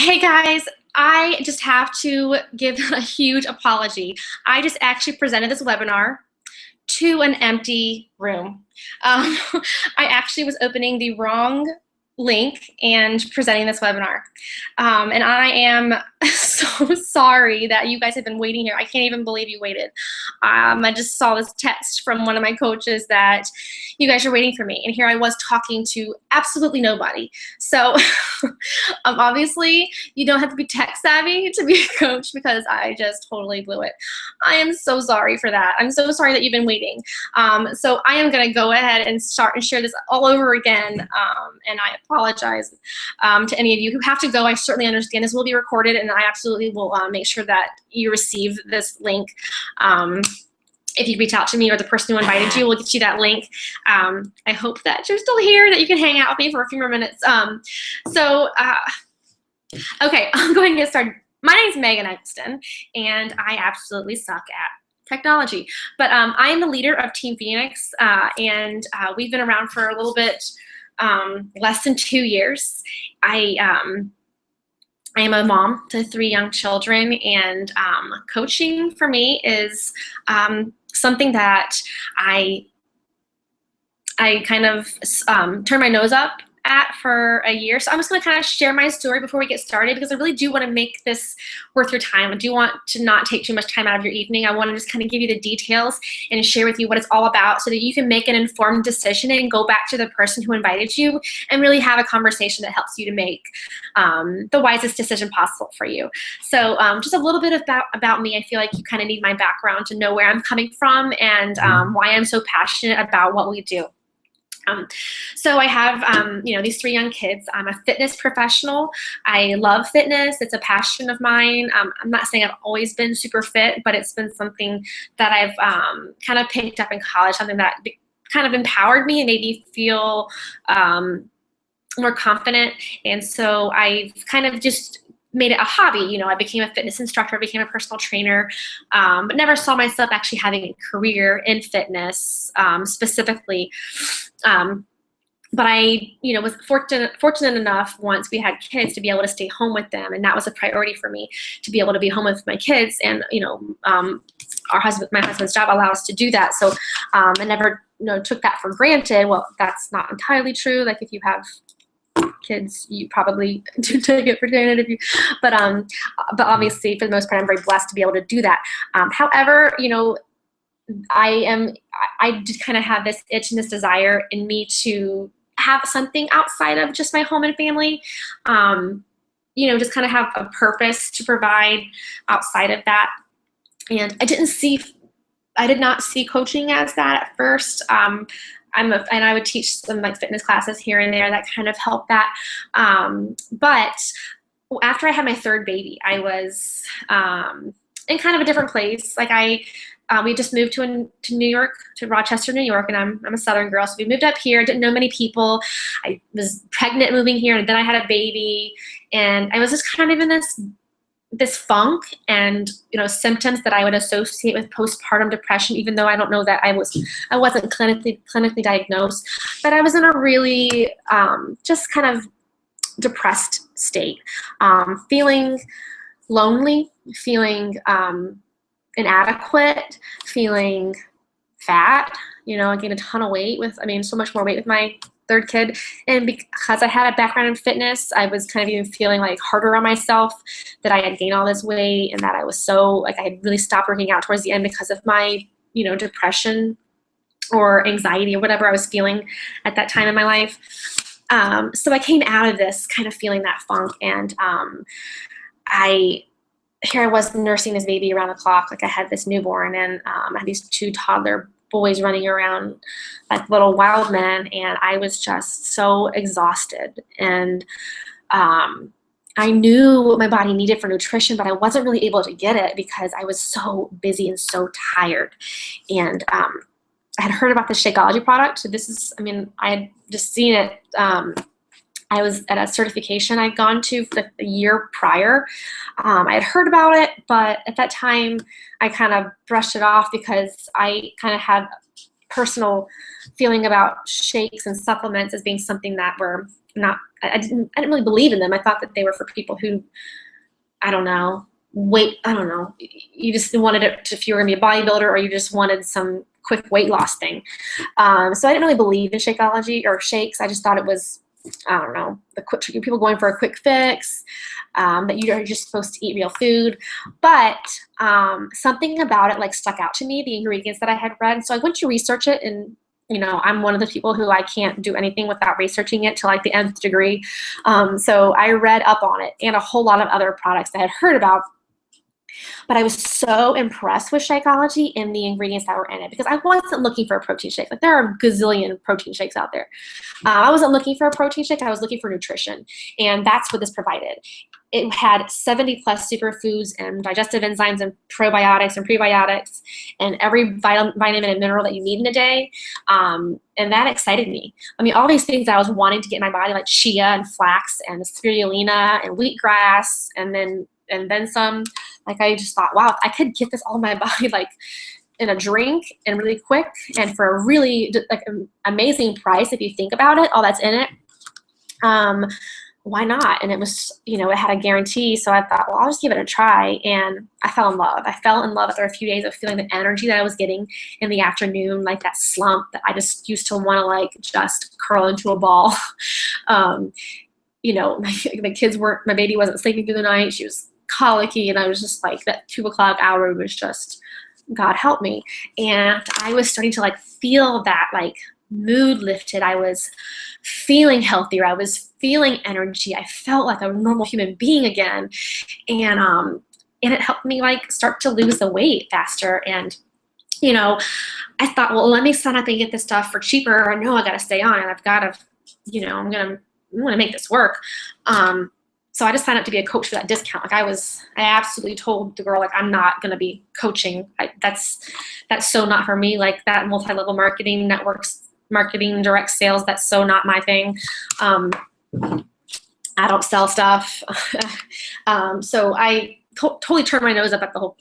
Hey guys, I just have to give a huge apology. I just actually presented this webinar to an empty room. Um, I actually was opening the wrong link and presenting this webinar. And I am so sorry that you guys have been waiting here. I can't even believe you waited. I just saw this text from one of my coaches that you guys are waiting for me. And here I was talking to absolutely nobody. So obviously you don't have to be tech savvy to be a coach because I just totally blew it. I am so sorry for that. I'm so sorry that you've been waiting. So I am going to go ahead and start and share this all over again. And I apologize to any of you who have to go. I certainly understand this will be recorded, and I absolutely will make sure that you receive this link. If you reach out to me, or the person who invited you will get you that link. I hope that you're still here, that you can hang out with me for a few more minutes. Okay, I'm going to get started. My name is Megan Engston, and I absolutely suck at technology. But I am the leader of Team Phoenix, and we've been around for a little bit less than 2 years. I am a mom to 3 young children, and coaching for me is something that I kind of turned my nose up at for a year. So I'm just going to kind of share my story before we get started, because I really do want to make this worth your time. I do want to not take too much time out of your evening. I want to just kind of give you the details and share with you what it's all about so that you can make an informed decision and go back to the person who invited you and really have a conversation that helps you to make the wisest decision possible for you. So just a little bit about me. I feel like you kind of need my background to know where I'm coming from and why I'm so passionate about what we do. So I have, these 3 young kids. I'm a fitness professional. I love fitness. It's a passion of mine. I'm not saying I've always been super fit, but it's been something that I've kind of picked up in college, something that kind of empowered me and made me feel more confident. And so I've kind of just made it a hobby. I became a fitness instructor, I became a personal trainer, but never saw myself actually having a career in fitness specifically. But I, was fortunate enough once we had kids to be able to stay home with them, and that was a priority for me, to be able to be home with my kids. And my husband's job allowed us to do that. So I never, took that for granted. Well, that's not entirely true. Like if you have kids, you probably do take it for granted but obviously for the most part, I'm very blessed to be able to do that. However, I just kind of have this itch and this desire in me to have something outside of just my home and family, just kind of have a purpose to provide outside of that. And I did not see coaching as that at first. And I would teach some like fitness classes here and there that kind of helped that. But after I had my 3rd baby, I was in kind of a different place. Like we just moved to New York, to Rochester, New York, and I'm a Southern girl, so we moved up here. Didn't know many people. I was pregnant moving here, and then I had a baby, and I was just kind of in this funk and symptoms that I would associate with postpartum depression, even though I don't know that I wasn't clinically diagnosed, but I was in a really just kind of depressed state, feeling lonely, feeling inadequate, feeling fat. I gained a ton of weight so much more weight with my 3rd kid. And because I had a background in fitness, I was kind of even feeling like harder on myself that I had gained all this weight, and that I was I had really stopped working out towards the end because of my, depression or anxiety or whatever I was feeling at that time in my life. So I came out of this kind of feeling that funk, and here I was nursing this baby around the clock. Like I had this newborn, and I had these 2 toddler boys running around like little wild men, and I was just so exhausted. And I knew what my body needed for nutrition, but I wasn't really able to get it because I was so busy and so tired. And I had heard about the Shakeology product. So I had just seen it. I was at a certification I'd gone to the year prior. I had heard about it, but at that time I kind of brushed it off because I kind of had personal feeling about shakes and supplements as being something that were not, I didn't really believe in them. I thought that they were for people who, I don't know, you just wanted it if you were gonna be a bodybuilder, or you just wanted some quick weight loss thing. So I didn't really believe in Shakeology or shakes. I just thought it was, I don't know, people going for a quick fix, that you're just supposed to eat real food. But something about it like stuck out to me, the ingredients that I had read. So I went to research it, and I'm one of the people who I can't do anything without researching it to like the nth degree. So I read up on it and a whole lot of other products that I had heard about. But I was so impressed with Shakeology and the ingredients that were in it, because I wasn't looking for a protein shake. Like, there are a gazillion protein shakes out there. I wasn't looking for a protein shake. I was looking for nutrition, and that's what this provided. It had 70 plus superfoods and digestive enzymes and probiotics and prebiotics and every vitamin and mineral that you need in a day. And that excited me. I mean, all these things that I was wanting to get in my body, like chia and flax and spirulina and wheatgrass, and then some. Like, I just thought, wow, I could get this all in my body, like in a drink and really quick, and for a really like amazing price if you think about it, all that's in it. Why not? And it was, it had a guarantee. So I thought, well, I'll just give it a try. And I fell in love. I fell in love after a few days of feeling the energy that I was getting in the afternoon, like that slump that I just used to want to like just curl into a ball. The kids my baby wasn't sleeping through the night. She was colicky, and I was just like, that 2 o'clock hour was just, God help me. And I was starting to like feel that like mood lifted. I was feeling healthier. I was feeling energy. I felt like a normal human being again. And it helped me like start to lose the weight faster. And, I thought, well, let me sign up and get this stuff for cheaper. I know I got to stay on it. I've got to, I'm going to make this work. So I just signed up to be a coach for that discount. Like, I absolutely told the girl, like, I'm not going to be coaching. That's so not for me. Like, that multi-level marketing, networks, marketing, direct sales, that's so not my thing. I don't sell stuff. So I totally turned my nose up at the whole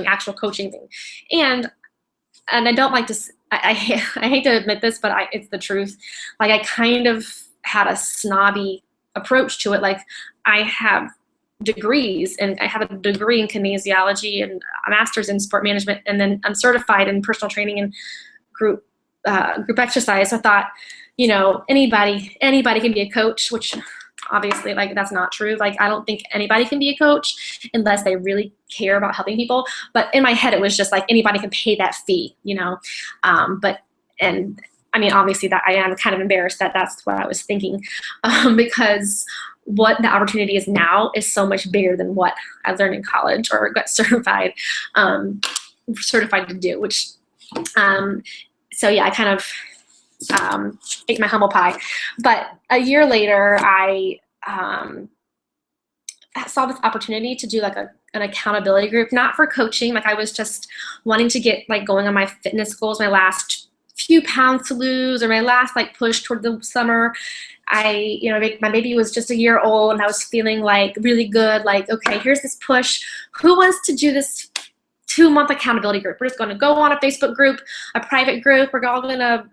actual coaching thing. And I don't like to, I hate to admit this, but it's the truth. Like, I kind of had a snobby approach to it. Like, I have degrees, and I have a degree in kinesiology and a master's in sport management, and then I'm certified in personal training and group exercise. So I thought, anybody can be a coach, which obviously, like, that's not true. Like, I don't think anybody can be a coach unless they really care about helping people. But in my head, it was just like anybody can pay that fee, and I mean, obviously, that I am kind of embarrassed that that's what I was thinking, because what the opportunity is now is so much bigger than what I learned in college or got certified to do. Which, so yeah, I kind of ate my humble pie. But a year later, I saw this opportunity to do like an accountability group, not for coaching. Like, I was just wanting to get like going on my fitness goals, my last few pounds to lose, or my last like push toward the summer. My baby was just a year old, and I was feeling like really good. Like, okay, here's this push. Who wants to do this 2-month accountability group? We're just going to go on a Facebook group, a private group. We're all going to,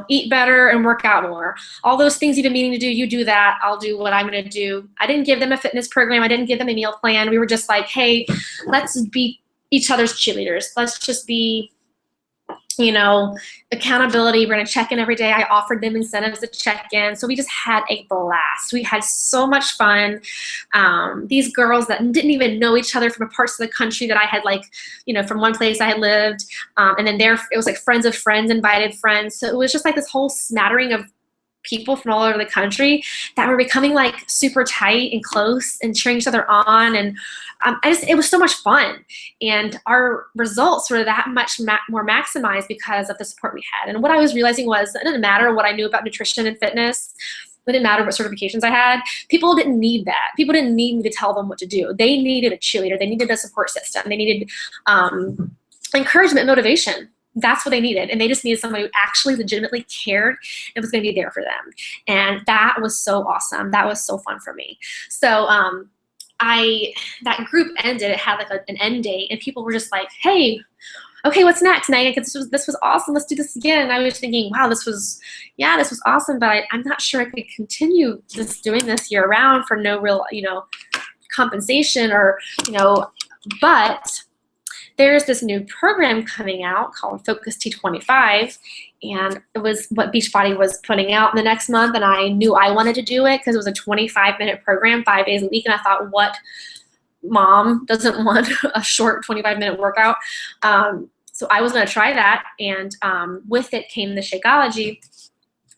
eat better and work out more. All those things you've been meaning to do, you do that. I'll do what I'm going to do. I didn't give them a fitness program. I didn't give them a meal plan. We were just like, hey, let's be each other's cheerleaders. Let's just be, accountability. We're going to check in every day. I offered them incentives to check in. So we just had a blast. We had so much fun. These girls that didn't even know each other from parts of the country that I had, like, from one place I had lived. And then it was like friends of friends, invited friends. So it was just like this whole smattering of people from all over the country that were becoming like super tight and close and cheering each other on. And it was so much fun. And our results were that much more maximized because of the support we had. And what I was realizing was it didn't matter what I knew about nutrition and fitness. It didn't matter what certifications I had. People didn't need that. People didn't need me to tell them what to do. They needed a cheerleader. They needed a support system. They needed encouragement, motivation. That's what they needed. And they just needed somebody who actually legitimately cared and was going to be there for them. And that was so awesome. That was so fun for me. So that group ended. It had like an end date, and people were just like, hey, okay, what's next, Megan? Because this was awesome. Let's do this again. And I was thinking, wow, this was awesome, but I'm not sure I could continue doing this year round for no real, compensation or, but there's this new program coming out called Focus T25, and it was what Beachbody was putting out the next month, and I knew I wanted to do it because it was a 25-minute program, 5 days a week, and I thought, what mom doesn't want a short 25-minute workout? So I was going to try that, and with it came the Shakeology.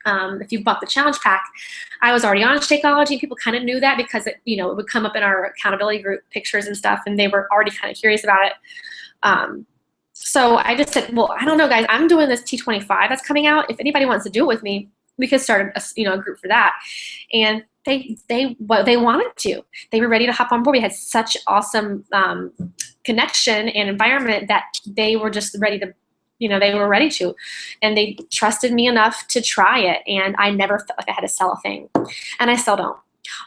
If you bought the challenge pack, I was already on Shakeology. People kind of knew that because it would come up in our accountability group pictures and stuff, and they were already kind of curious about it. So I just said, well, I don't know, guys. I'm doing this T25 that's coming out. If anybody wants to do it with me, we could start a group for that. And they wanted to. They were ready to hop on board. We had such awesome connection and environment that they were just ready to. They were ready to, and they trusted me enough to try it. And I never felt like I had to sell a thing, and I still don't.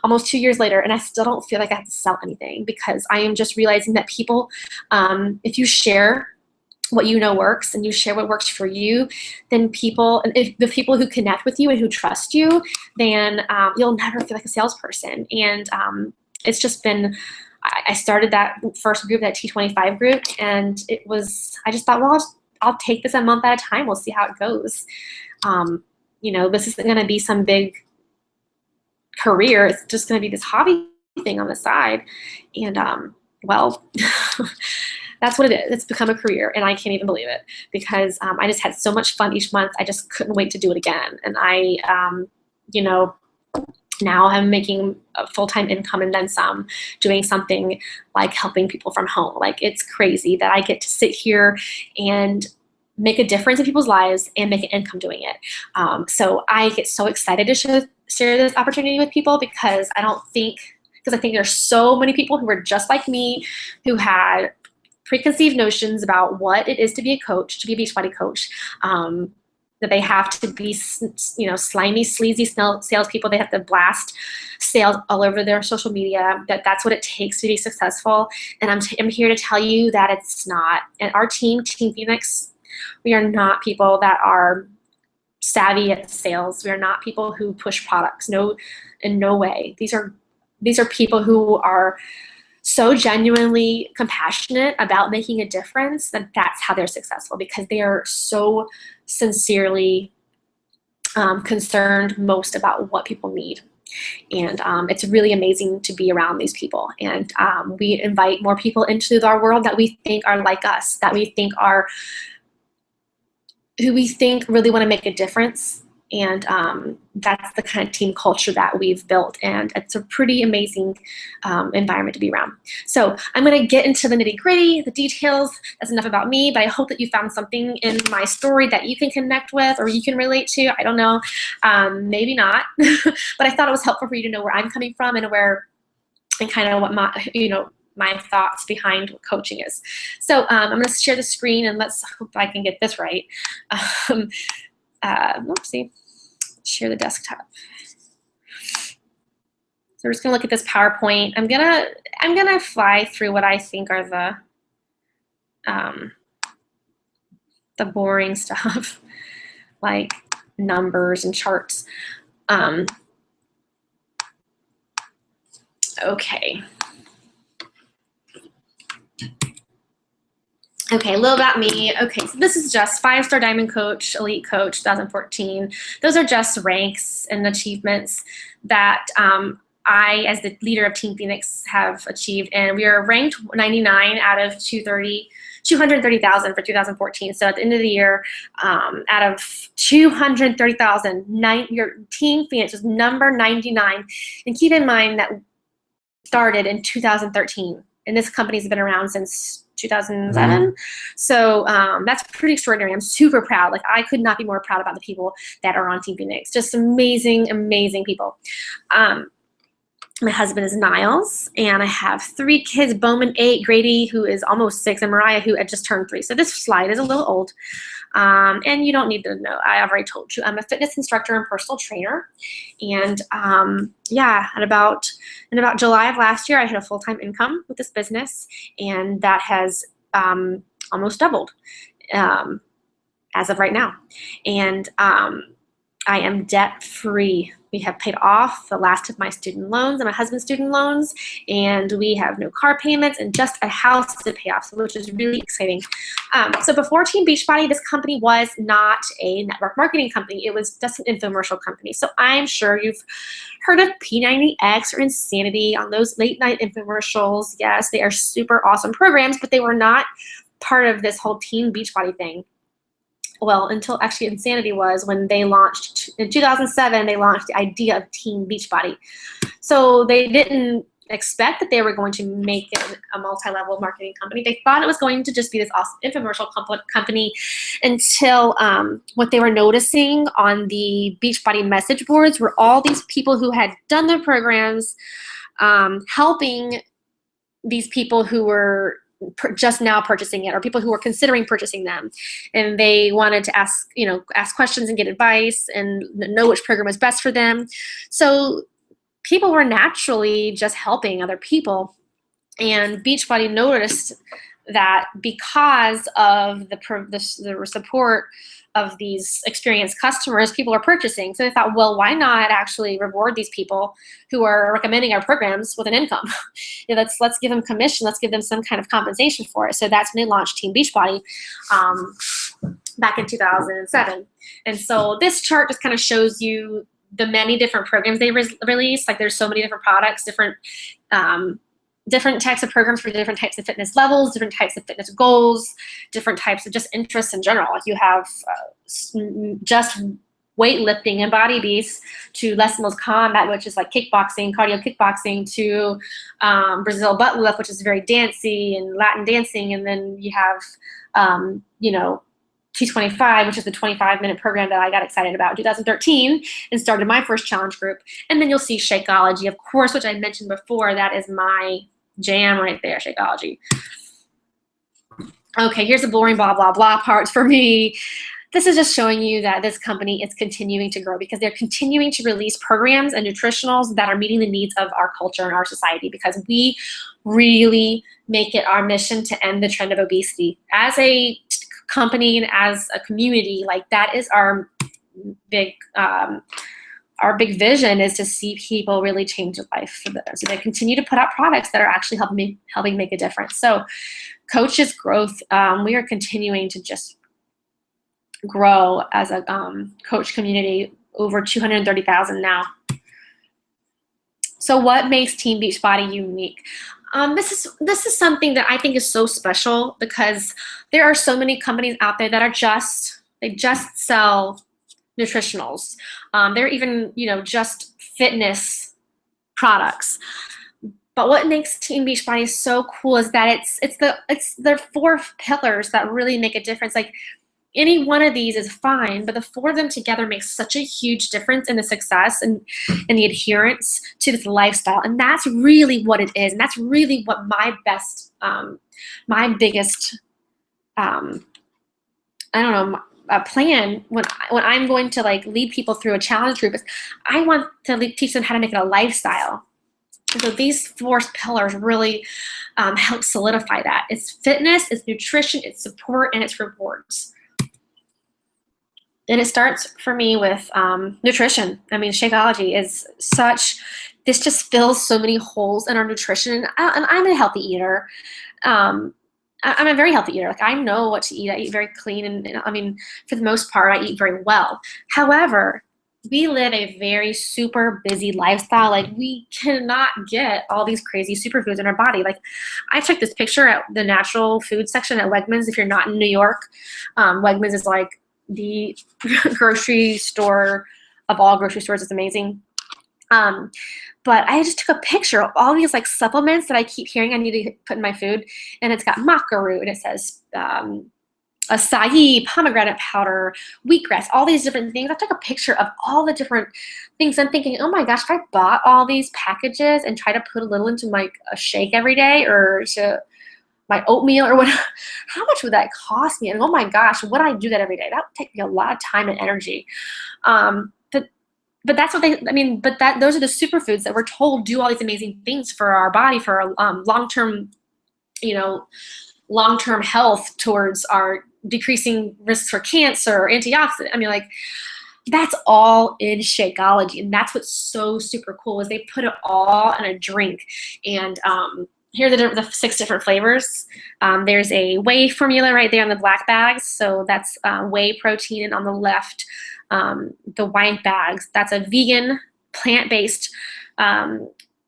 Almost 2 years later, and I still don't feel like I have to sell anything, because I am just realizing that people, if you share what works and you share what works for you, then the people who connect with you and who trust you, then you'll never feel like a salesperson. And it's just been, I started that first group, that T25 group, and I just thought, well, I'll take this a month at a time. We'll see how it goes. This isn't going to be some big career. It's just going to be this hobby thing on the side. And, well, that's what it is. It's become a career, and I can't even believe it, because I just had so much fun each month. I just couldn't wait to do it again. And I, now I'm making a full-time income and then some, doing something like helping people from home. Like, it's crazy that I get to sit here and make a difference in people's lives and make an income doing it. So I get so excited to share this opportunity with people, because I think there's so many people who are just like me, who had preconceived notions about what it is to be a coach, to be a Beachbody coach. That they have to be, slimy, sleazy salespeople. They have to blast sales all over their social media. That's what it takes to be successful. And I'm here to tell you that it's not. And our team, Team Phoenix, we are not people that are savvy at sales. We are not people who push products. No, in no way. These are people who are so genuinely compassionate about making a difference that's how they're successful, because they are so sincerely concerned most about what people need. And it's really amazing to be around these people. And we invite more people into our world that we think are like us, that we think are who we think really want to make a difference. And that's the kind of team culture that we've built, and it's a pretty amazing environment to be around. So I'm going to get into the nitty-gritty, the details. That's enough about me, but I hope that you found something in my story that you can connect with or you can relate to. I don't know, maybe not, but I thought it was helpful for you to know where I'm coming from and kind of what my thoughts behind what coaching is. So I'm going to share the screen, and let's hope I can get this right. Oopsie, share the desktop. So we're just gonna look at this PowerPoint. I'm gonna fly through what I think are the boring stuff, like numbers and charts. Okay. Okay, a little about me. Okay, so this is just 5-star Diamond Coach, Elite Coach, 2014. Those are just ranks and achievements that I, as the leader of Team Phoenix, have achieved. And we are ranked 99 out of 230,000 for 2014. So at the end of the year, out of 230,000, your Team Phoenix was number 99. And keep in mind that started in 2013. And this company's been around since 2007. So that's pretty extraordinary. I'm super proud. Like, I could not be more proud about the people that are on Team Phoenix. Just amazing, amazing people. My husband is Niles, and I have 3 kids, Bowman 8, Grady, who is almost 6, and Mariah, who had just turned 3. So this slide is a little old, and you don't need to know. I've already told you. I'm a fitness instructor and personal trainer, and yeah, in about July of last year, I had a full-time income with this business, and that has almost doubled as of right now. And I am debt free. We have paid off the last of my student loans and my husband's student loans, and we have no car payments and just a house to pay off, which is really exciting. So before Team Beachbody, this company was not a network marketing company. It was just an infomercial company. So I'm sure you've heard of P90X or Insanity on those late night infomercials. Yes, they are super awesome programs, but they were not part of this whole Team Beachbody thing. Well, until actually Insanity was when they launched, in 2007, they launched the idea of Team Beachbody. So they didn't expect that they were going to make it a multi-level marketing company. They thought it was going to just be this awesome infomercial company until what they were noticing on the Beachbody message boards were all these people who had done the programs helping these people who were just now purchasing it, or people who were considering purchasing them, and they wanted to ask questions and get advice and know which program was best for them. So people were naturally just helping other people, and Beachbody noticed that because of the support of these experienced customers, people are purchasing. So they thought, well, why not actually reward these people who are recommending our programs with an income? Let's give them commission. Let's give them some kind of compensation for it. So that's when they launched Team Beachbody back in 2007. And so this chart just kind of shows you the many different programs they released. Like, there's so many different products, different types of programs for different types of fitness levels, different types of fitness goals, different types of just interests in general. Like, you have just weightlifting and Body Beast, to Les Mills Combat, which is like kickboxing, cardio kickboxing, to Brazil butt lift, which is very dancey and Latin dancing. And then you have, T25, which is the 25-minute program that I got excited about in 2013 and started my first challenge group. And then you'll see Shakeology, of course, which I mentioned before. That is my jam right there, Shakeology. Okay, here's the boring blah, blah, blah parts for me. This is just showing you that this company is continuing to grow because they're continuing to release programs and nutritionals that are meeting the needs of our culture and our society, because we really make it our mission to end the trend of obesity. As a company and as a community, like, that is our big vision, is to see people really change their life for them. So they continue to put out products that are actually helping make a difference. So Coach's growth, we are continuing to just grow as a coach community, over 230,000 now. So what makes Team Beachbody unique? This is something that I think is so special, because there are so many companies out there that are just sell nutritionals. They're even, just fitness products. But what makes Team Beachbody so cool is that it's the 4 pillars that really make a difference. Like, any one of these is fine, but the 4 of them together makes such a huge difference in the success and the adherence to this lifestyle. And that's really what it is. And that's really what my biggest, plan when I'm going to lead people through a challenge group is I want to teach them how to make it a lifestyle. And so these 4 pillars really help solidify that. It's fitness, it's nutrition, it's support, and it's rewards. And it starts for me with nutrition. I mean, Shakeology is this just fills so many holes in our nutrition. And I'm a healthy eater. I'm a very healthy eater. Like, I know what to eat. I eat very clean. And I mean, for the most part, I eat very well. However, we live a very super busy lifestyle. Like, we cannot get all these crazy superfoods in our body. Like, I took this picture at the natural food section at Wegmans. If you're not in New York, Wegmans is like the grocery store of all grocery stores. It's amazing. But I just took a picture of all these supplements that I keep hearing I need to put in my food. And it's got maca root, and it says acai, pomegranate powder, wheatgrass, all these different things. I took a picture of all the different things. I'm thinking, oh my gosh, if I bought all these packages and try to put a little into a shake every day, or to my oatmeal, or what, how much would that cost me? And oh my gosh, would I do that every day? That would take me a lot of time and energy. But that's what those are the superfoods that we're told do all these amazing things for our body, for our long-term, long-term health towards our decreasing risks for cancer or antioxidant. I mean, like, that's all in Shakeology, and that's what's so super cool is they put it all in a drink. And here are the 6 different flavors. There's a whey formula right there on the black bags, so that's whey protein, and on the left, the white bags, that's a vegan, plant-based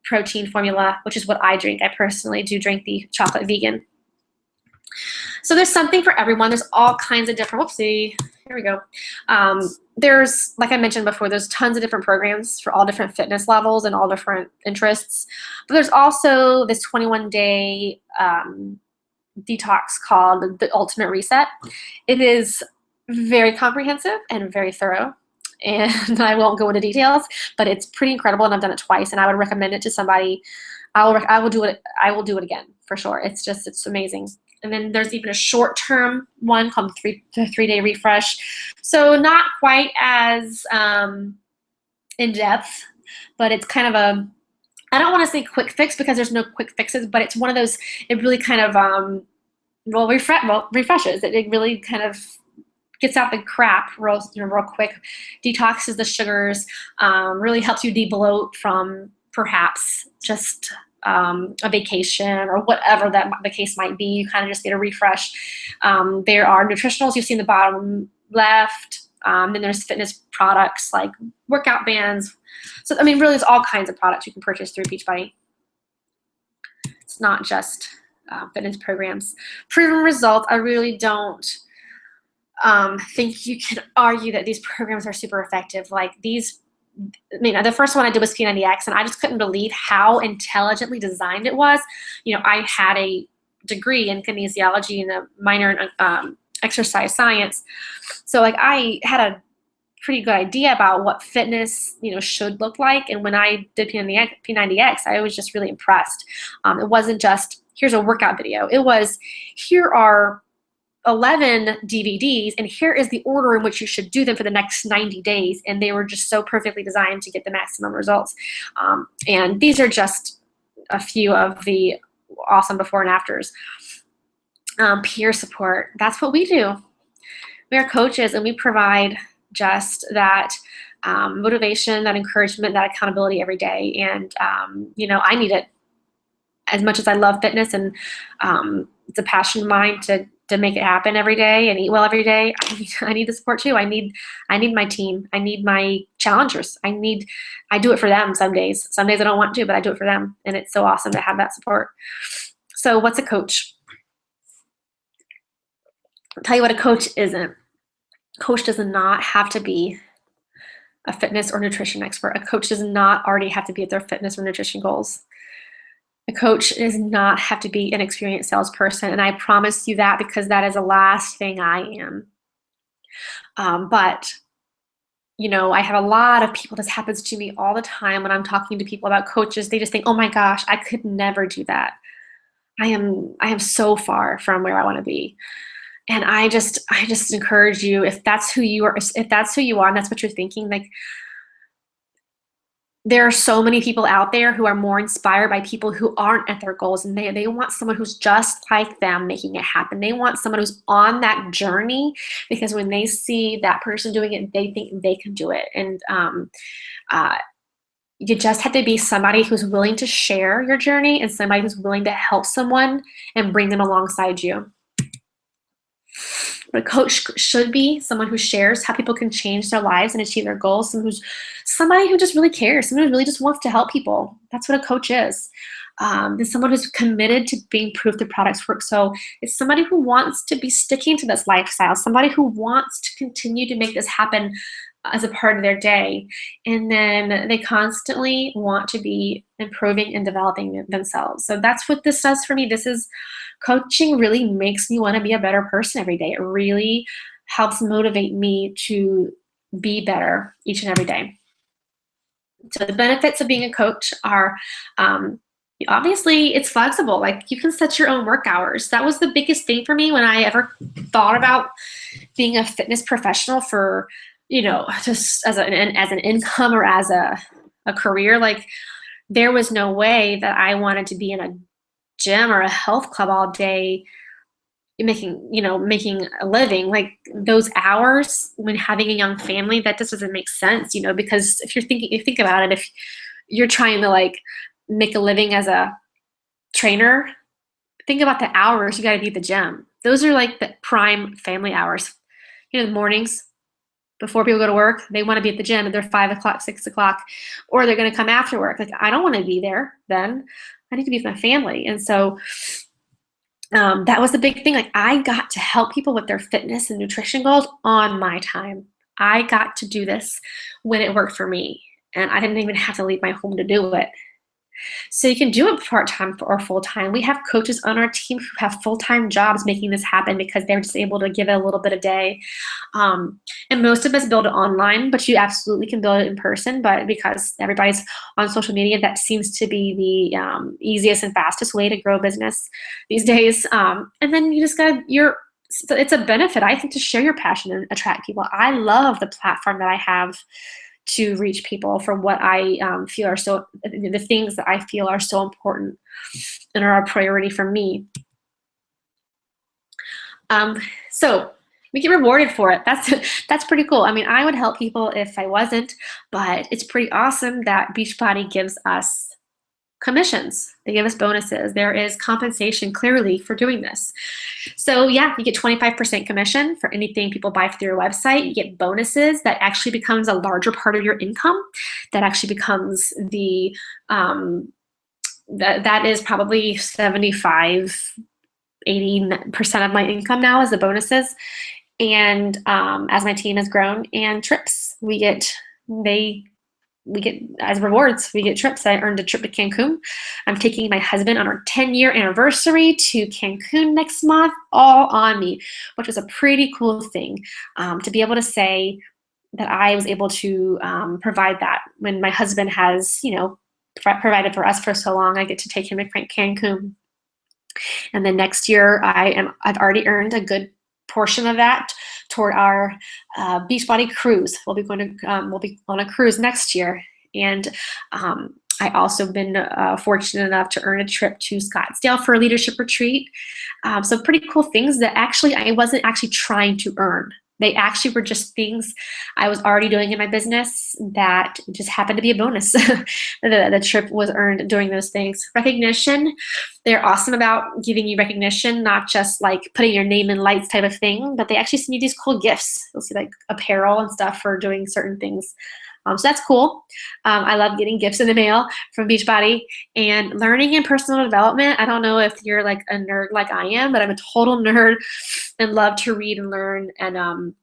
protein formula, which is what I drink. I personally do drink the chocolate vegan. So there's something for everyone. There's all kinds of different, whoopsie, here we go. There's, like I mentioned before, there's tons of different programs for all different fitness levels and all different interests. But there's also this 21-day detox called the Ultimate Reset. It is very comprehensive and very thorough. And I won't go into details, but it's pretty incredible, and I've done it twice, and I would recommend it to somebody. I will do it again for sure. It's amazing. And then there's even a short-term one called the 3-day refresh. So not quite as in-depth, but it's kind of a, I don't want to say quick fix because there's no quick fixes, but it's one of those, it really kind of, refreshes. It really kind of gets out the crap real quick, detoxes the sugars, really helps you de-bloat from perhaps just a vacation or whatever that the case might be. You kind of just get a refresh. There are nutritionals you see in the bottom left. Then there's fitness products like workout bands. So, I mean, really, there's all kinds of products you can purchase through Beachbody. It's not just fitness programs. Proven results, I really don't think you can argue that these programs are super effective. Like these, I mean, the first one I did was P90X, and I just couldn't believe how intelligently designed it was. You know, I had a degree in kinesiology and a minor in exercise science. So like I had a pretty good idea about what fitness, you know, should look like. And when I did P90X, I was just really impressed. It wasn't just, here's a workout video. It was, here are 11 DVDs, and here is the order in which you should do them for the next 90 days. And they were just so perfectly designed to get the maximum results. And these are just a few of the awesome before and afters. Peer support, that's what we do. We are coaches, and we provide just that motivation, that encouragement, that accountability every day. And, you know, I need it as much as I love fitness, and it's a passion of mine to make it happen every day and eat well every day. I need the support too. I need my team. I need my challengers. I do it for them some days. Some days I don't want to, but I do it for them. And it's so awesome to have that support. So what's a coach? I'll tell you what a coach isn't. A coach does not have to be a fitness or nutrition expert. A coach does not already have to be at their fitness or nutrition goals. A coach does not have to be an experienced salesperson, and I promise you that because that is the last thing I am. But, you know, I have a lot of people, this happens to me all the time when I'm talking to people about coaches. They just think, oh my gosh, I could never do that. I am so far from where I want to be. And I just encourage you, if that's who you are, and that's what you're thinking, like, there are so many people out there who are more inspired by people who aren't at their goals, and they want someone who's just like them making it happen. They want someone who's on that journey, because when they see that person doing it, they think they can do it. And you just have to be somebody who's willing to share your journey and somebody who's willing to help someone and bring them alongside you. But a coach should be someone who shares how people can change their lives and achieve their goals. Somebody who just really cares, someone who really just wants to help people. That's what a coach is. It's someone who's committed to being proof that products work. So it's somebody who wants to be sticking to this lifestyle, somebody who wants to continue to make this happen as a part of their day. And then they constantly want to be improving and developing themselves. So that's what this does for me. Coaching really makes me want to be a better person every day. It really helps motivate me to be better each and every day. So the benefits of being a coach are, obviously, it's flexible. Like, you can set your own work hours. That was the biggest thing for me when I ever thought about being a fitness professional for, you know, just as an income or as a career. Like, there was no way that I wanted to be in a gym or a health club all day making a living, like those hours when having a young family, that just doesn't make sense, because if you think about it, if you're trying to like make a living as a trainer, think about the hours you got to be at the gym. Those are like the prime family hours. The mornings before people go to work, they want to be at the gym at their 5 o'clock, 6 o'clock, or they're going to come after work. Like, I don't want to be there then. I need to be with my family. And so that was the big thing. Like, I got to help people with their fitness and nutrition goals on my time. I got to do this when it worked for me, and I didn't even have to leave my home to do it. So you can do it part-time or full-time. We have coaches on our team who have full-time jobs making this happen because they're just able to give it a little bit a day. And most of us build it online, but you absolutely can build it in person. But because everybody's on social media, that seems to be the easiest and fastest way to grow business these days. And then you just it's a benefit, I think, to share your passion and attract people. I love the platform that I have to reach people for what I feel are the things that I feel are so important and are a priority for me. So we get rewarded for it. That's pretty cool. I mean, I would help people if I wasn't, but it's pretty awesome that Beachbody gives us commissions. They give us bonuses. There is compensation clearly for doing this. So yeah, you get 25% commission for anything people buy through your website. You get bonuses that actually becomes a larger part of your income. That actually becomes the, that is probably 75, 80% of my income now is the bonuses. And as my team has grown, and trips, we get as rewards, we get trips. I earned a trip to Cancun. I'm taking my husband on our 10-year anniversary to Cancun next month, all on me, which was a pretty cool thing to be able to say that I was able to provide that when my husband has, provided for us for so long. I get to take him to Cancun. And then next year, I've already earned a good portion of that toward our Beachbody cruise. We'll be on a cruise next year, and I also been fortunate enough to earn a trip to Scottsdale for a leadership retreat. So pretty cool things that actually I wasn't actually trying to earn. They actually were just things I was already doing in my business that just happened to be a bonus. The trip was earned doing those things. Recognition, they're awesome about giving you recognition, not just like putting your name in lights type of thing, but they actually send you these cool gifts. You'll see like apparel and stuff for doing certain things. So that's cool. I love getting gifts in the mail from Beachbody. And learning and personal development, I don't know if you're like a nerd like I am, but I'm a total nerd and love to read and learn. And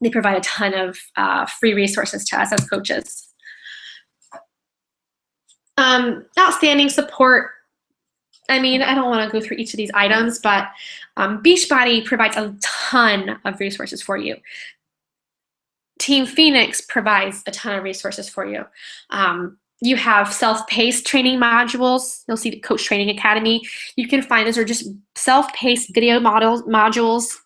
they provide a ton of free resources to us as coaches. Outstanding support. I mean, I don't want to go through each of these items, but Beachbody provides a ton of resources for you. Team Phoenix provides a ton of resources for you. You have self-paced training modules. You'll see the Coach Training Academy. You can find those are just self-paced video modules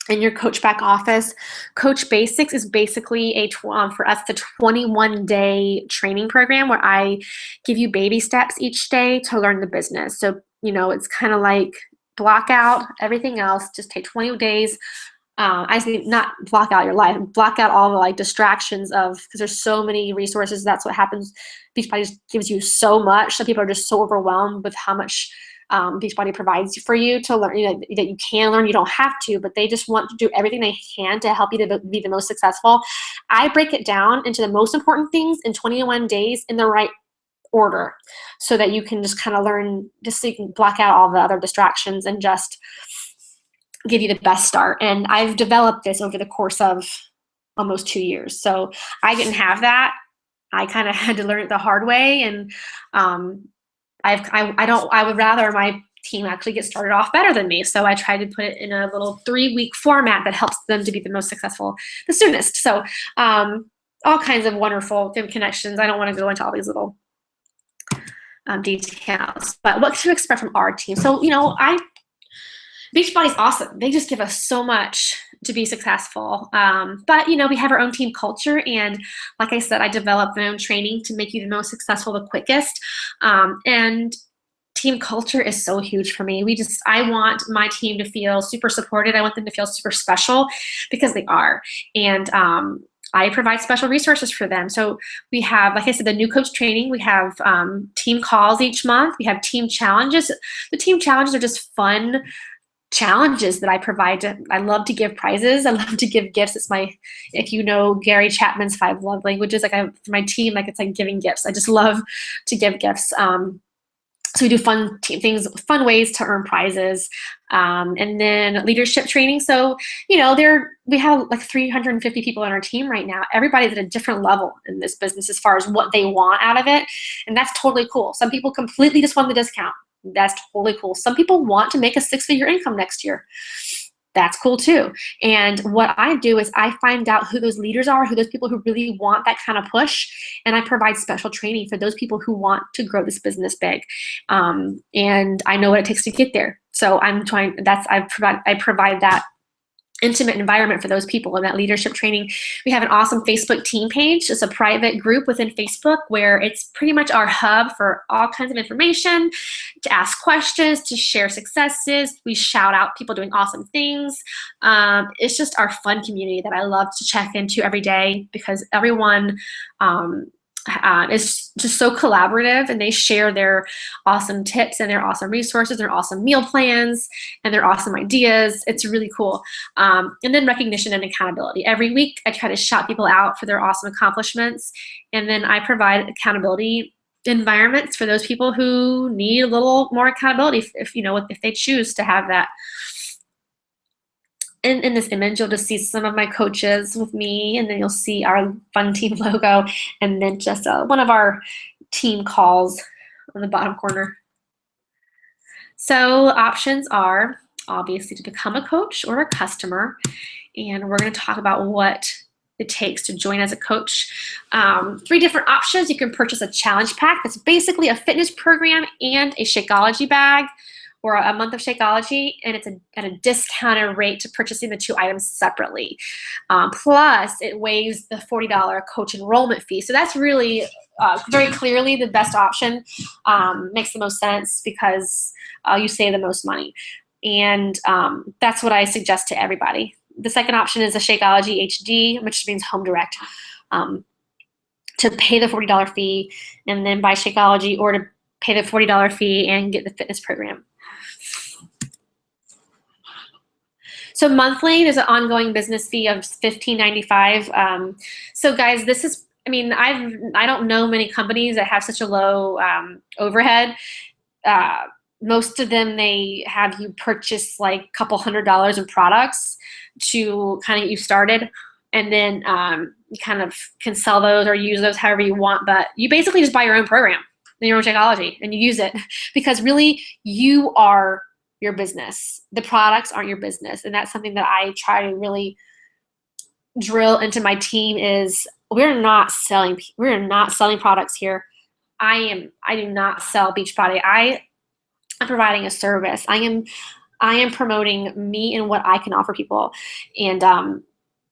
in your Coach back office. Coach Basics is basically for us the 21-day training program where I give you baby steps each day to learn the business. So, it's kind of like block out everything else. Just take 20 days. I say not block out your life, block out all the like distractions because there's so many resources. That's what happens. Beachbody just gives you so much. Some people are just so overwhelmed with how much Beachbody provides for you to learn, that you can learn. You don't have to, but they just want to do everything they can to help you to be the most successful. I break it down into the most important things in 21 days in the right order so that you can just kind of learn, just so you can block out all the other distractions and just give you the best start. And I've developed this over the course of almost 2 years. So I didn't have that. I kind of had to learn it the hard way. And I would rather my team actually get started off better than me. So I tried to put it in a little 3-week format that helps them to be the most successful the soonest. So all kinds of wonderful connections. I don't want to go into all these little details, but what to expect from our team. So, Beachbody's awesome. They just give us so much to be successful. But, we have our own team culture. And like I said, I developed my own training to make you the most successful the quickest. And team culture is so huge for me. I want my team to feel super supported. I want them to feel super special because they are. And I provide special resources for them. So we have, like I said, the new coach training. We have team calls each month. We have team challenges. The team challenges are just fun challenges that I provide. I love to give prizes. I love to give gifts. If you know Gary Chapman's 5 love languages, for my team, it's like giving gifts. I just love to give gifts. So we do fun things, fun ways to earn prizes, and then leadership training. So, we have like 350 people on our team right now. Everybody's at a different level in this business as far as what they want out of it, and that's totally cool. Some people completely just want the discount. That's totally cool. Some people want to make a 6-figure income next year. That's cool too. And what I do is I find out who those leaders are, who those people who really want that kind of push, and I provide special training for those people who want to grow this business big. And I know what it takes to get there. So I provide that intimate environment for those people in that leadership training. We have an awesome Facebook team page. It's a private group within Facebook where it's pretty much our hub for all kinds of information, to ask questions, to share successes. We shout out people doing awesome things. It's just our fun community that I love to check into every day because everyone is just so collaborative, and they share their awesome tips and their awesome resources, their awesome meal plans, and their awesome ideas. It's really cool. And then recognition and accountability. Every week, I try to shout people out for their awesome accomplishments, and then I provide accountability environments for those people who need a little more accountability, if they choose to have that. In this image, you'll just see some of my coaches with me, and then you'll see our fun team logo, and then just one of our team calls on the bottom corner. So options are obviously to become a coach or a customer, and we're going to talk about what it takes to join as a coach. 3 different options. You can purchase a challenge pack. That's basically a fitness program and a Shakeology bag, or a month of Shakeology, and it's at a discounted rate to purchasing the 2 items separately. Plus, it waives the $40 coach enrollment fee. So that's really very clearly the best option. Makes the most sense because you save the most money. And that's what I suggest to everybody. The second option is a Shakeology HD, which means home direct, to pay the $40 fee and then buy Shakeology, or to pay the $40 fee and get the fitness program. So monthly, there's an ongoing business fee of $15.95. So guys, this is, I don't know many companies that have such a low overhead. Most of them, they have you purchase like a couple $100s in products to kind of get you started. And then you kind of can sell those or use those however you want. But you basically just buy your own program, your own Shakeology, and you use it, because really you are your business. The products aren't your business. And that's something that I try to really drill into my team is we're not selling products here. I do not sell Beachbody. I'm providing a service. I am promoting me and what I can offer people. And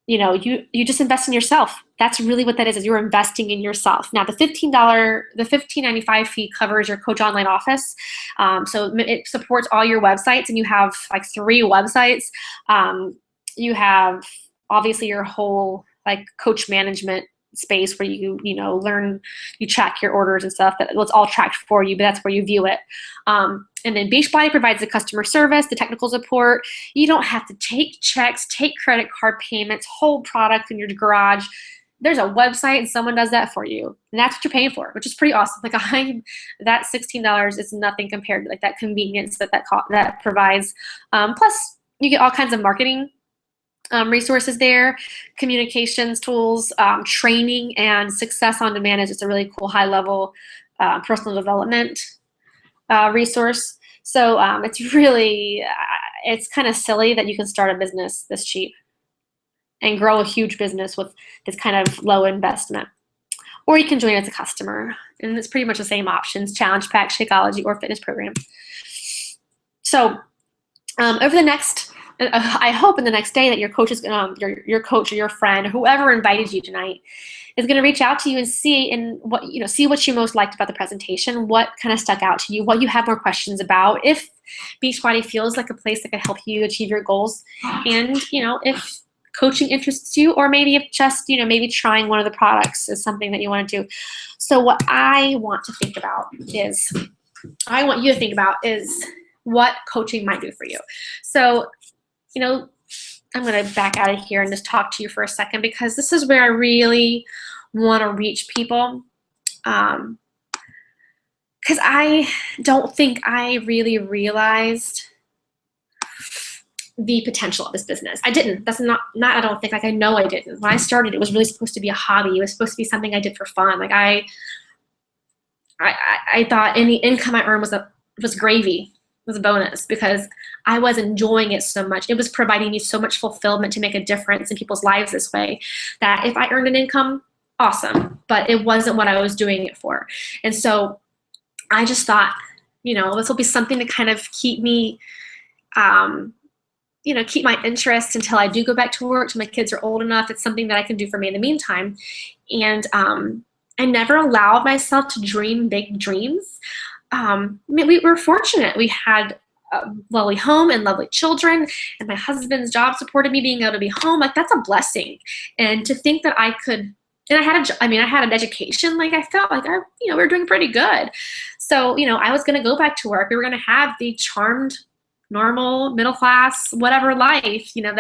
you just invest in yourself. That's really what that is you're investing in yourself. Now the $15.95 fee covers your Coach Online office. So it supports all your websites, and you have like 3 websites. You have obviously your whole like coach management space where you track your orders and stuff. It's all tracked for you, but that's where you view it. And then Beachbody provides the customer service, the technical support. You don't have to take checks, take credit card payments, hold products in your garage. There's a website and someone does that for you. And that's what you're paying for, which is pretty awesome. Like that $16 is nothing compared to like that convenience that provides. Plus you get all kinds of marketing resources there, communications tools, training, and Success on Demand is just a really cool high-level personal development resource. So it's kind of silly that you can start a business this cheap and grow a huge business with this kind of low investment. Or you can join as a customer, and it's pretty much the same options: challenge pack, Shakeology, or fitness program. So over the next I hope in the next day that your coach is your coach or your friend or whoever invited you tonight is going to reach out to you and see what you most liked about the presentation, what kind of stuck out to you, what you have more questions about, if Beachbody feels like a place that can help you achieve your goals, and if coaching interests you, or maybe if just maybe trying one of the products is something that you want to do. So what I want you to think about is what coaching might do for you. So I'm going to back out of here and just talk to you for a second, because this is where I really want to reach people. Because I don't think I really realized the potential of this business. I didn't. That's not I don't think, I know I didn't. When I started, it was really supposed to be a hobby. It was supposed to be something I did for fun. I thought any income I earned was gravy, was a bonus, because I was enjoying it so much. It was providing me so much fulfillment to make a difference in people's lives this way, that if I earned an income, awesome, but it wasn't what I was doing it for. And so I just thought, this will be something to kind of keep me, keep my interest until I do go back to work, till my kids are old enough. It's something that I can do for me in the meantime. And I never allowed myself to dream big dreams. We were fortunate. We had a lovely home and lovely children, and my husband's job supported me being able to be home. That's a blessing. And to think that I could, and I had an education. I felt like we were doing pretty good. So, I was going to go back to work. We were going to have the charmed, normal, middle class, whatever life, and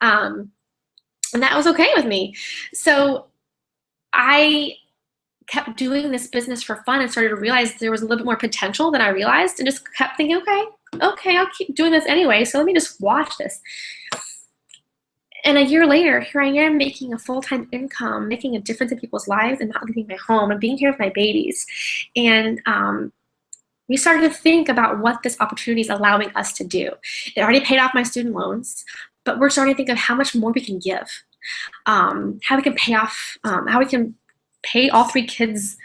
that was okay with me. So I kept doing this business for fun and started to realize there was a little bit more potential than I realized, and just kept thinking, okay, I'll keep doing this anyway, so let me just watch this. And a year later, here I am making a full-time income, making a difference in people's lives, and not leaving my home, and being here with my babies. And we started to think about what this opportunity is allowing us to do. It already paid off my student loans, but we're starting to think of how much more we can give, how we can pay off, how we can pay all 3 kids,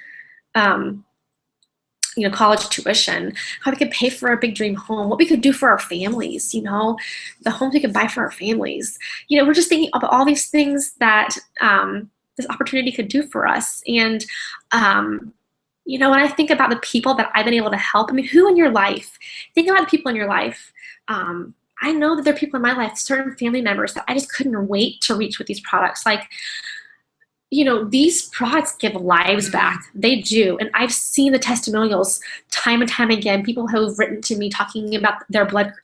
college tuition, how we could pay for a big dream home, what we could do for our families, the homes we could buy for our families. We're just thinking about all these things that this opportunity could do for us. And, when I think about the people that I've been able to help, who in your life? Think about the people in your life. I know that there are people in my life, certain family members, that I just couldn't wait to reach with these products. These products give lives back. They do. And I've seen the testimonials time and time again. People who have written to me talking about their their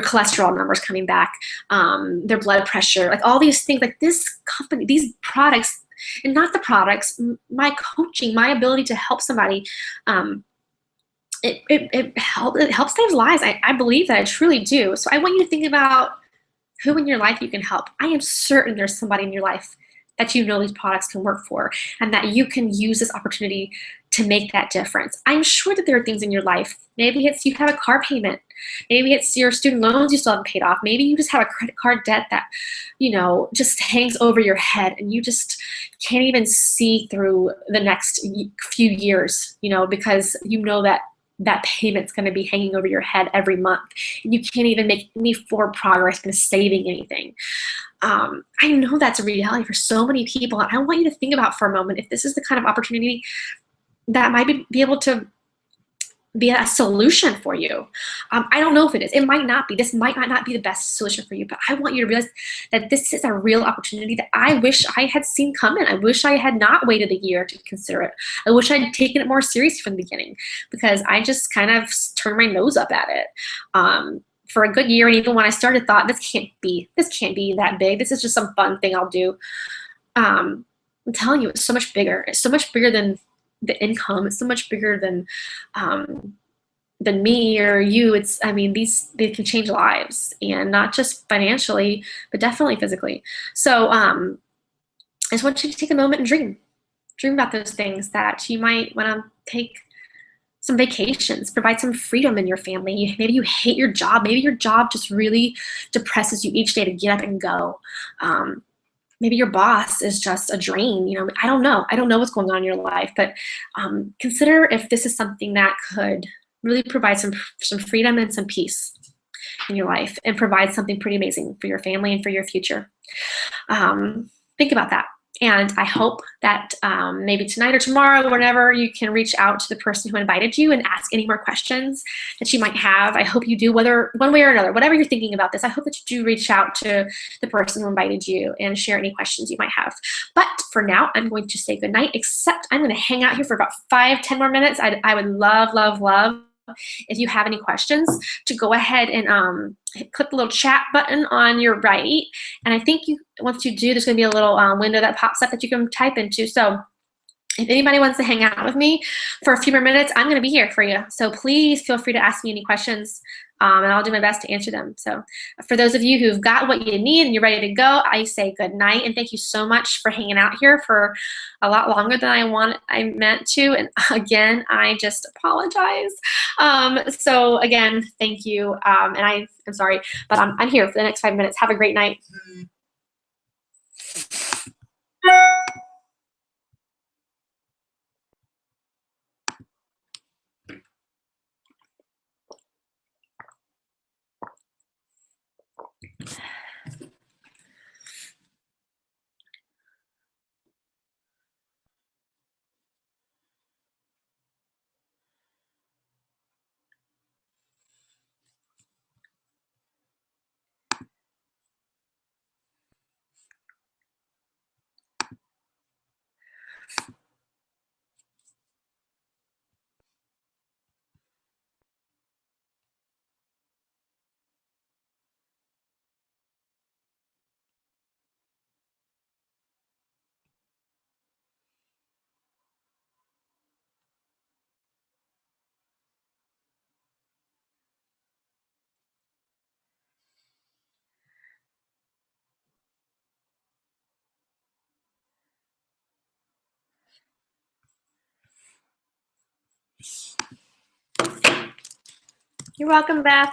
cholesterol numbers coming back, their blood pressure, all these things. This company, these products, and not the products, my coaching, my ability to help somebody, it helps save lives. I believe that. I truly do. So I want you to think about who in your life you can help. I am certain there's somebody in your life that these products can work for, and that you can use this opportunity to make that difference. I'm sure that there are things in your life. Maybe it's you have a car payment. Maybe it's your student loans you still haven't paid off. Maybe you just have a credit card debt that, just hangs over your head, and you just can't even see through the next few years, because that payment's going to be hanging over your head every month, and you can't even make any forward progress in saving anything. I know that's a reality for so many people, and I want you to think about for a moment if this is the kind of opportunity that might be able to be a solution for you. I don't know if it is. It might not be. This might not be the best solution for you, but I want you to realize that this is a real opportunity that I wish I had seen coming. I wish I had not waited a year to consider it. I wish I'd taken it more seriously from the beginning, because I just kind of turned my nose up at it. For a good year, and even when I started, thought this can't be that big. This is just some fun thing I'll do. I'm telling you, it's so much bigger. It's so much bigger than the income. It's so much bigger than me or you. They can change lives, and not just financially, but definitely physically. So I just want you to take a moment and dream about those things that you might want to take. Some vacations, provide some freedom in your family. Maybe you hate your job. Maybe your job just really depresses you each day to get up and go. Maybe your boss is just a drain. I don't know. I don't know what's going on in your life, but consider if this is something that could really provide some freedom and some peace. in your life and provide something pretty amazing for your family and for your future. Think about that. And I hope that maybe tonight or tomorrow, whenever, you can reach out to the person who invited you and ask any more questions that you might have. I hope you do, whether one way or another, whatever you're thinking about this, I hope that you do reach out to the person who invited you and share any questions you might have. But for now, I'm going to say goodnight, except I'm going to hang out here for about 5-10 more minutes. I would love, love, love if you have any questions to go ahead and click the little chat button on your right. And I think once you do, there's going to be a little window that pops up that you can type into. So if anybody wants to hang out with me for a few more minutes, I'm going to be here for you. So please feel free to ask me any questions, and I'll do my best to answer them. So for those of you who've got what you need and you're ready to go, I say good night, and thank you so much for hanging out here for a lot longer than I meant to. And again, I just apologize. So again, thank you. And I'm sorry, but I'm here for the next 5 minutes. Have a great night. You're welcome, Beth.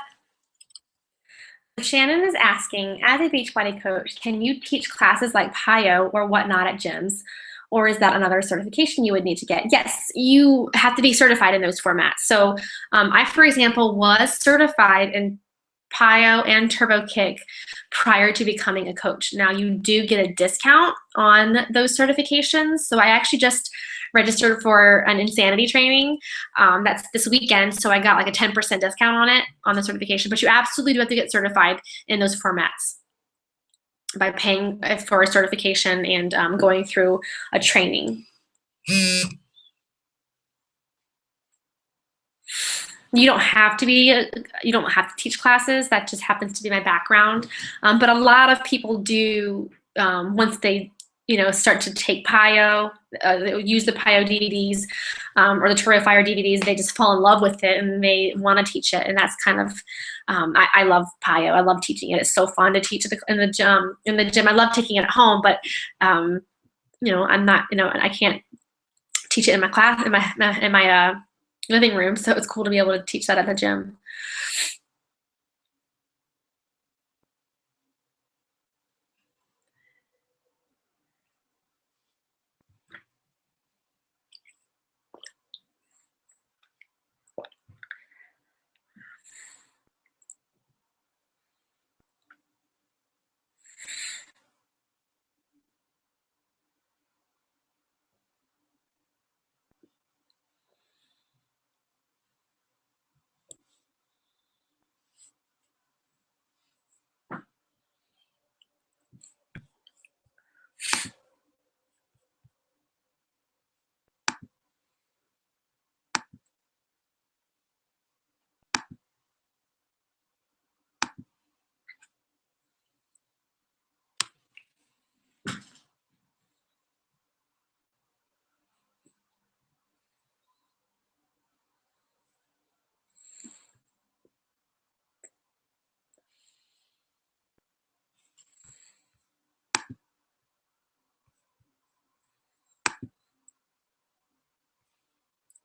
Shannon is asking, as a Beachbody coach, can you teach classes like PiYo or whatnot at gyms? Or is that another certification you would need to get? Yes, you have to be certified in those formats. So I, for example, was certified in PiYo and TurboKick prior to becoming a coach. Now you do get a discount on those certifications. So I actually just registered for an Insanity training that's this weekend. So I got like a 10% discount on it, on the certification. But you absolutely do have to get certified in those formats by paying for a certification and going through a training. You don't have to you don't have to teach classes. That just happens to be my background. But a lot of people do, once they start to take PiYo, use the PiYo DVDs or the TurboFire DVDs, they just fall in love with it and they want to teach it. And that's kind of, I love PiYo. I love teaching it. It's so fun to teach in the gym. I love taking it at home, but I'm not, I can't teach it in my class, in my living room. So it's cool to be able to teach that at the gym.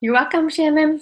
You're welcome, Shannon.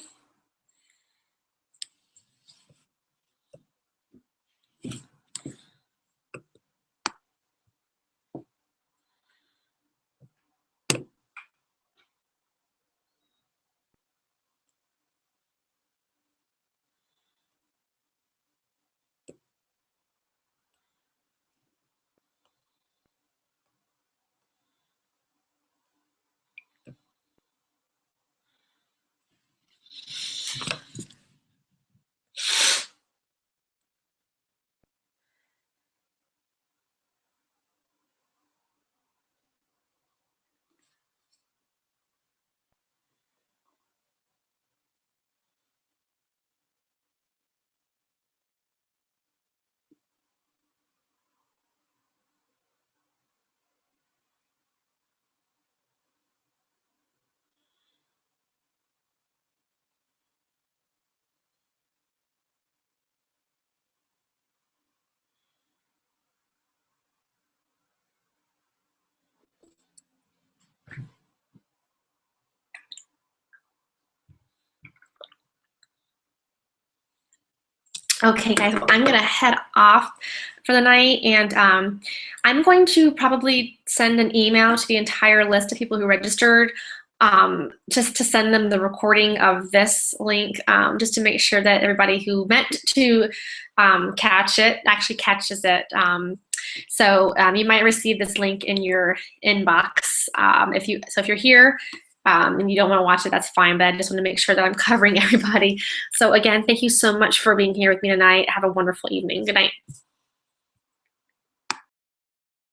Okay, guys, well, I'm gonna head off for the night, and I'm going to probably send an email to the entire list of people who registered, just to send them the recording of this link, just to make sure that everybody who meant to catch it actually catches it. So you might receive this link in your inbox. If you're here and you don't want to watch it, that's fine, but I just want to make sure that I'm covering everybody. So again, thank you so much for being here with me tonight. Have a wonderful evening. Good night.